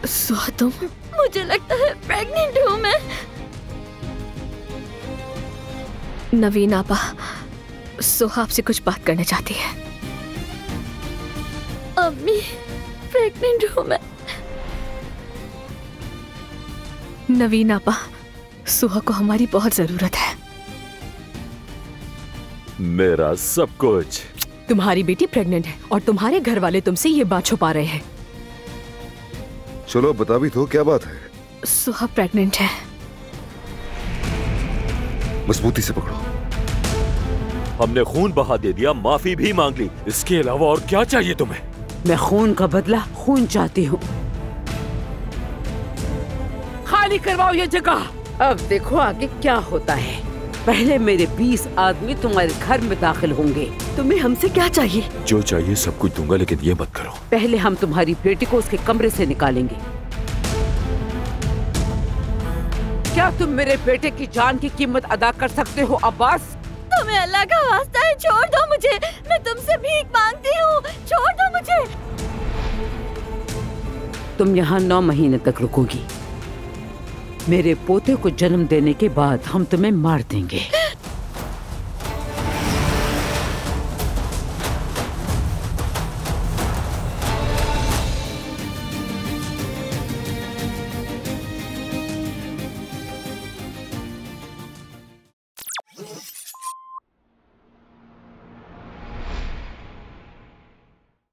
सुहा तुम? मुझे लगता है प्रेग्नेंट हूँ मैं। नवीन आपा, सुहा आपसे कुछ बात करना चाहती है। अम्मी, प्रेग्नेंट हूँ मैं। नवीन आपा, सुहा को हमारी बहुत जरूरत है। मेरा सब कुछ। तुम्हारी बेटी प्रेग्नेंट है और तुम्हारे घर वाले तुमसे ये बात छुपा रहे हैं। चलो बता भी तो, क्या बात है? सुहा प्रेग्नेंट है। मजबूती से पकड़ो। हमने खून बहा दे दिया, माफी भी मांग ली, इसके अलावा और क्या चाहिए तुम्हें? मैं खून का बदला खून चाहती हूँ। खाली करवाओ ये जगह। अब देखो आगे क्या होता है। पहले मेरे 20 आदमी तुम्हारे घर में दाखिल होंगे। तुम्हें हमसे क्या चाहिए? जो चाहिए सब कुछ दूंगा, लेकिन ये मत करो। पहले हम तुम्हारी बेटी को उसके कमरे से निकालेंगे। क्या तुम मेरे बेटे की जान की कीमत अदा कर सकते हो अब्बास? तुम्हें अल्लाह का वास्ता है, छोड़ दो मुझे। मैं तुमसे भीख मांगती हूँ, छोड़ दो मुझे। तुम यहाँ 9 महीने तक रुकोगी। मेरे पोते को जन्म देने के बाद हम तुम्हें मार देंगे।